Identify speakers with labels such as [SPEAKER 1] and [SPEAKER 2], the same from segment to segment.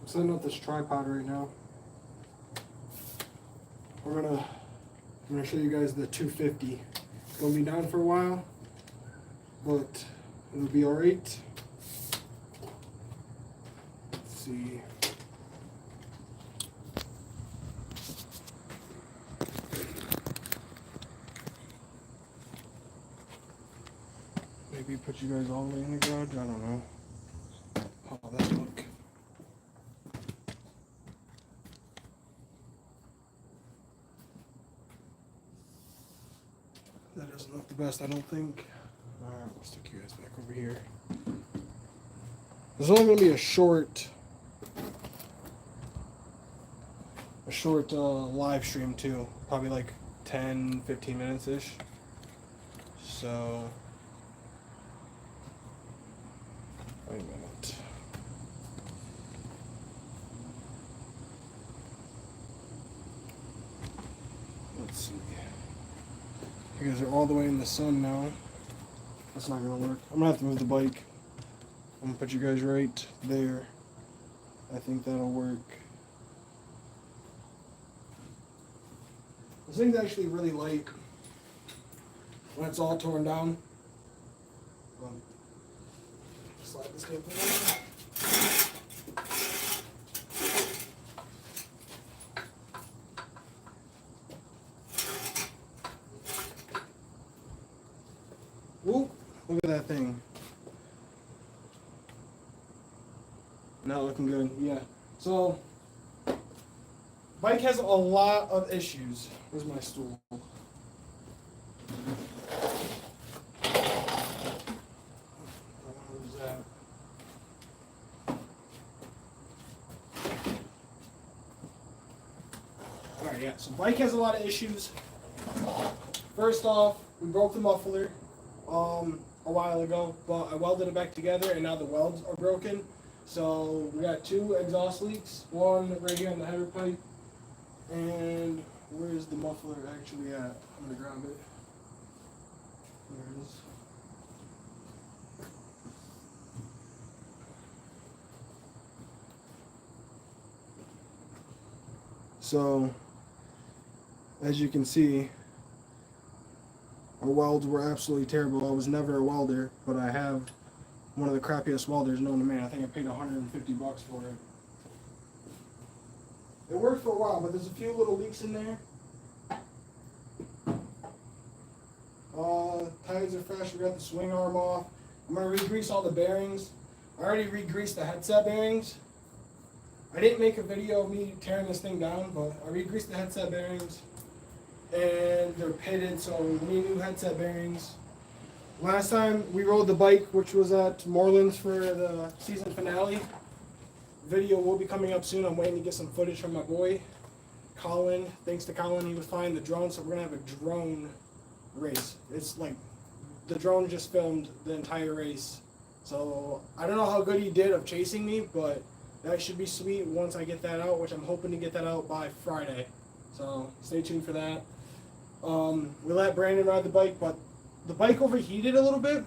[SPEAKER 1] setting up this tripod right now. I'm gonna show you guys the 250. It's gonna be down for a while, but it'll be alright. Let's see. Maybe put you guys all the way in the garage. I don't know. How that look? That doesn't look the best, I don't think. Alright, we'll stick you guys back over here. There's only going to be a short live stream too. Probably like 10-15 minutes-ish. So, wait a minute. Let's see. You guys are all the way in the sun now. That's not gonna work. I'm gonna have to move the bike. I'm gonna put you guys right there. I think that'll work. This thing's actually really light when it's all torn down. Slide this tape in. Whoop, look at that thing. Not looking good, yeah. So, bike has a lot of issues. Where's my stool? Where's that? Alright, yeah, so bike has a lot of issues. First off, we broke the muffler a while ago, but I welded it back together and now the welds are broken. So we got 2 exhaust leaks, one right here on the header pipe, and where's the muffler actually at? I'm gonna grab it. There it is. So, as you can see, our welds were absolutely terrible. I was never a welder, but I have one of the crappiest welders known to man. I think I paid $150 for it. It worked for a while, but there's a few little leaks in there. Tires are fresh. We got the swing arm off. I'm gonna re-grease all the bearings. I already re-greased the headset bearings. I didn't make a video of me tearing this thing down, but I re-greased the headset bearings. And they're pitted, so we need new headset bearings. Last time we rode the bike, which was at Morelands for the season finale. Video will be coming up soon. I'm waiting to get some footage from my boy, Colin. Thanks to Colin, he was flying the drone, so we're gonna have a drone race. It's like, the drone just filmed the entire race. So, I don't know how good he did of chasing me, but that should be sweet once I get that out, which I'm hoping to get that out by Friday. So, stay tuned for that. We let Brandon ride the bike, but the bike overheated a little bit.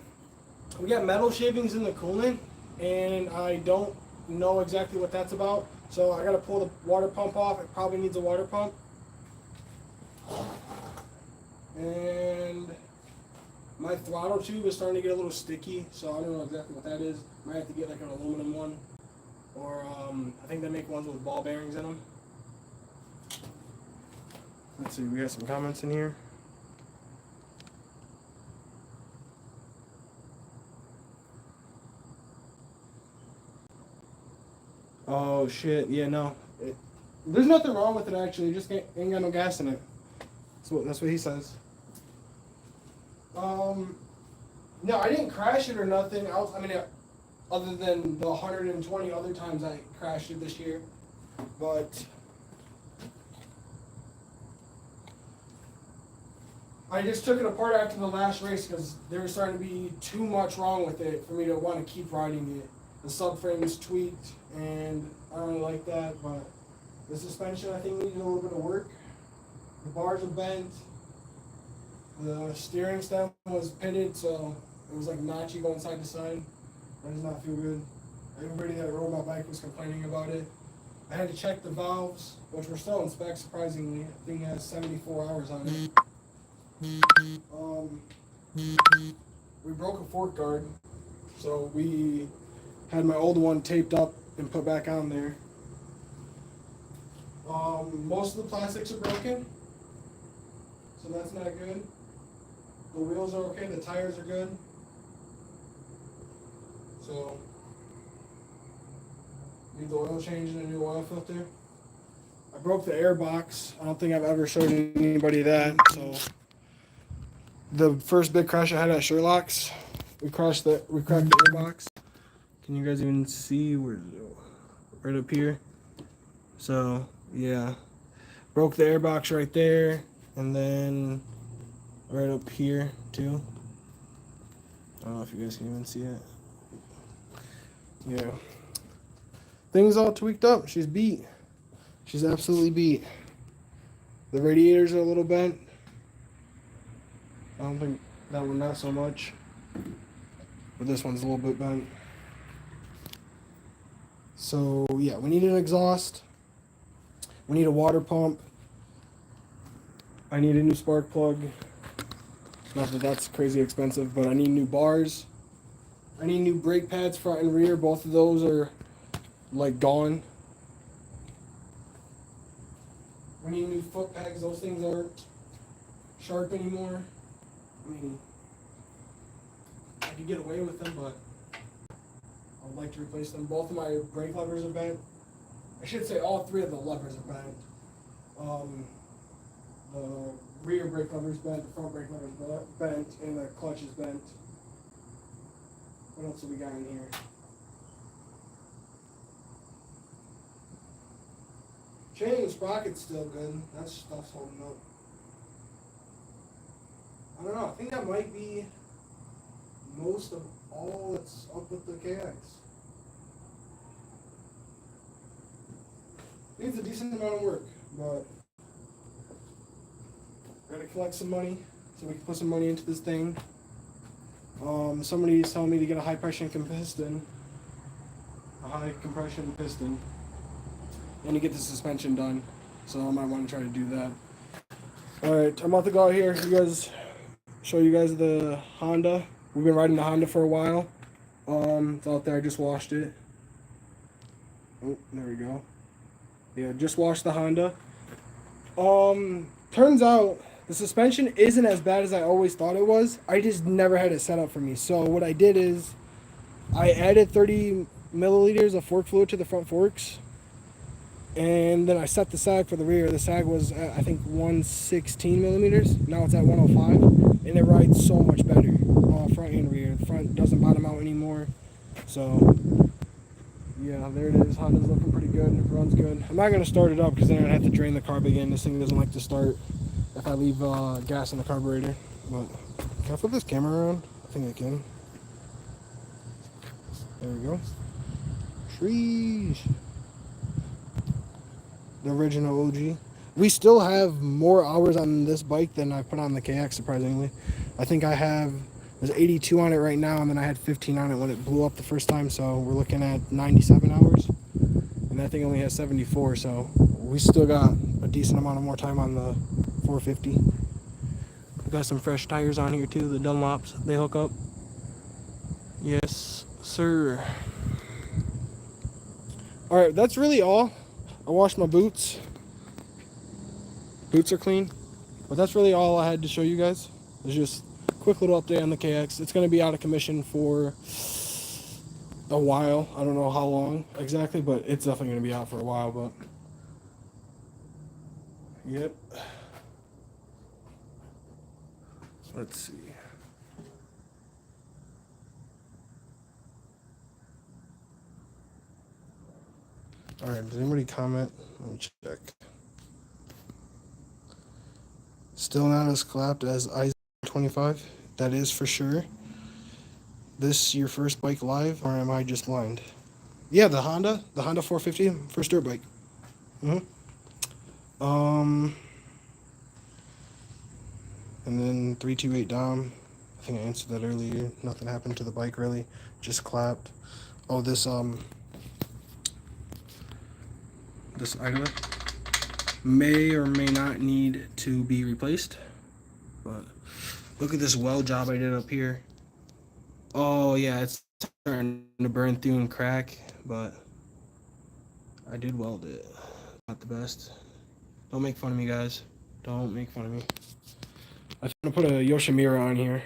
[SPEAKER 1] We got metal shavings in the coolant, and I don't know exactly what that's about. So I gotta pull the water pump off. It probably needs a water pump. And my throttle tube is starting to get a little sticky, so I don't know exactly what that is. Might have to get like an aluminum one, or I think they make ones with ball bearings in them. Let's see, we got some comments in here. Oh shit, yeah, no. There's nothing wrong with it actually, it just ain't got no gas in it. That's what he says. No, I didn't crash it or nothing. Other than the 120 other times I crashed it this year. But I just took it apart after the last race because there was starting to be too much wrong with it for me to want to keep riding it. The subframe is tweaked, and I don't really like that, but the suspension I think needed a little bit of work. The bars are bent. The steering stem was pitted, so it was like notchy going side to side. That does not feel good. Everybody that rode my bike was complaining about it. I had to check the valves, which were still in spec, surprisingly. I think it has 74 hours on it. We broke a fork guard, so we had my old one taped up and put back on there. Most of the plastics are broken, so that's not good. The wheels are okay, the tires are good. So, need the oil change and a new oil filter. I broke the air box. I don't think I've ever showed anybody that. So, the first big crash I had at Sherlock's, we cracked the air box. Can you guys even see where? Right up here. So, yeah, broke the air box right there, and then right up here too. I don't know if you guys can even see it. Yeah, things all tweaked up. She's beat. She's absolutely beat. The radiators are a little bent. I don't think that one, not so much, but this one's a little bit bent. So yeah, we need an exhaust. We need a water pump. I need a new spark plug. Not that that's crazy expensive, but I need new bars. I need new brake pads, front and rear. Both of those are like gone. We need new foot pegs. Those things aren't sharp anymore. I mean, I could get away with them, but I would like to replace them. Both of my brake levers are bent. I should say all three of the levers are bent. The rear brake lever is bent, the front brake lever is bent, and the clutch is bent. What else have we got in here? Chain and sprocket's still good. That stuff's holding up. I don't know. I think that might be most of all that's up with the KX. Needs a decent amount of work, but gotta collect some money so we can put some money into this thing. Somebody's telling me to get a high pressure piston, a high compression piston, and to get the suspension done. So I might want to try to do that. All right, I'm about to go out here. Show you guys the Honda. We've been riding the Honda for a while. It's out there. I just washed it. Oh, there we go. Yeah, just washed the Honda. Turns out the suspension isn't as bad as I always thought it was. I just never had it set up for me. So what I did is I added 30 milliliters of fork fluid to the front forks, and then I set the sag for the rear. The sag was at, I think, 116 millimeters. Now it's at 105, and it rides so much better, front and rear. The front doesn't bottom out anymore. So yeah, there it is. Honda's looking pretty good. It runs good. I'm not going to start it up because then I'd have to drain the carb again. This thing doesn't like to start if I leave gas in the carburetor. But can I flip this camera around? I think I can. There we go. Trees. The original OG. We still have more hours on this bike than I put on the KX, surprisingly. I think I have, there's 82 on it right now, and then I had 15 on it when it blew up the first time, so we're looking at 97 hours. And that thing only has 74, so we still got a decent amount of more time on the 450. We got some fresh tires on here too, the Dunlops, they hook up. Yes, sir. Alright, that's really all. I washed my boots. Boots are clean. But that's really all I had to show you guys. It's just a quick little update on the KX. It's going to be out of commission for a while. I don't know how long exactly, but it's definitely going to be out for a while. But yep. Let's see. Alright, did anybody comment? Let me check. Still not as clapped as I-25. That is for sure. This your first bike live, or am I just blind? Yeah, the Honda 450, first dirt bike. And then 328 Dom. I think I answered that earlier. Nothing happened to the bike really. Just clapped. Oh, this this item may or may not need to be replaced. But look at this weld job I did up here. Oh yeah, it's starting to burn through and crack, but I did weld it. Not the best. Don't make fun of me, guys. Don't make fun of me. I'm gonna put a Yoshimura on here.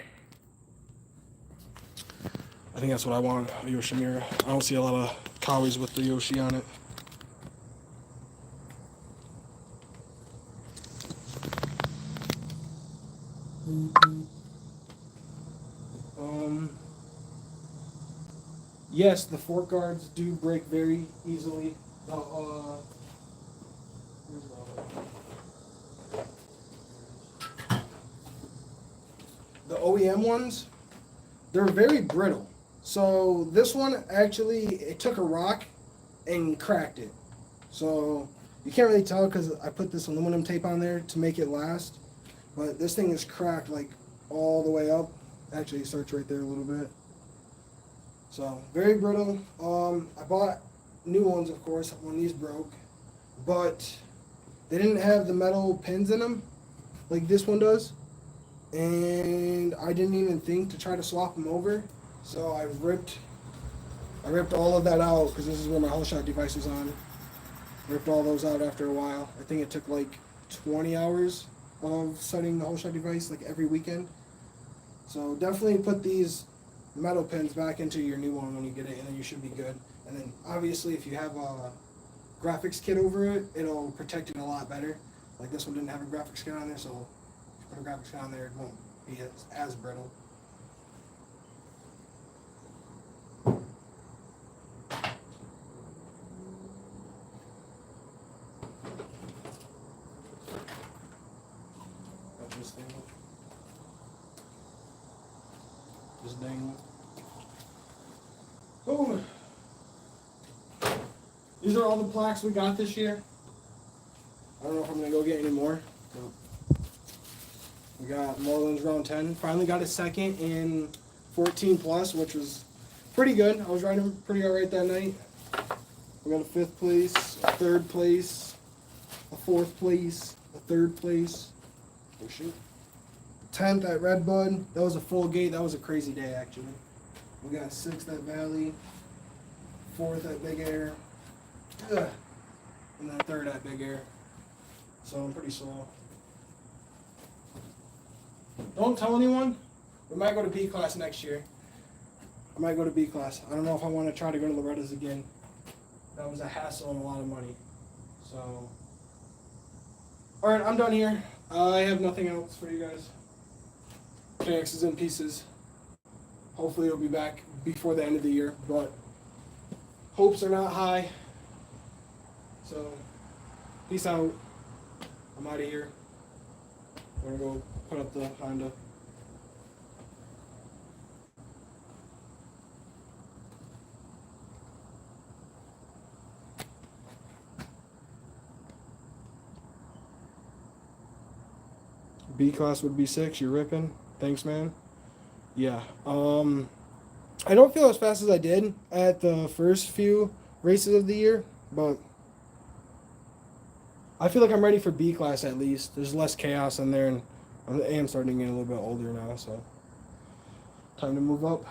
[SPEAKER 1] I think that's what I want, a Yoshimura. I don't see a lot of Kawaii with the Yoshi on it. Yes, the fork guards do break very easily. The OEM ones, they're very brittle. So this one actually, it took a rock and cracked it. So you can't really tell because I put this aluminum tape on there to make it last. But this thing is cracked like all the way up. Actually, it starts right there a little bit. So very brittle. I bought new ones, of course, when these broke. But they didn't have the metal pins in them like this one does. And I didn't even think to try to swap them over. So I ripped all of that out because this is where my whole shot device is on. Ripped all those out after a while. I think it took like 20 hours of setting the whole shot device like every weekend. So definitely put these metal pins back into your new one when you get it, and then you should be good. And then obviously if you have a graphics kit over it, it'll protect it a lot better. Like this one didn't have a graphics kit on there, so if you put a graphics kit on there, it won't be as brittle. This dang. Oh, these are all the plaques we got this year. I don't know if I'm gonna go get any more. We got Moreland's round 10. Finally got a second in 14 plus, which was pretty good. I was riding pretty alright that night. We got a 5th place, a 3rd place, a 4th place, a 3rd place. Oh shoot. 10th at Redbud. That was a full gate. That was a crazy day actually. We got 6th at Valley, 4th at Big Air, and then 3rd at Big Air. So I'm pretty slow. Don't tell anyone. We might go to B class next year. I might go to B class. I don't know if I want to try to go to Loretta's again. That was a hassle and a lot of money. So, alright, I'm done here. I have nothing else for you guys. KX is in pieces. Hopefully it'll be back before the end of the year, but hopes are not high. So, peace out. I'm out of here. I'm gonna go put up the Honda. B class would be 6. You're ripping. Thanks, man. Yeah. I don't feel as fast as I did at the first few races of the year, but I feel like I'm ready for B class at least. There's less chaos in there, and I am starting to get a little bit older now, so time to move up.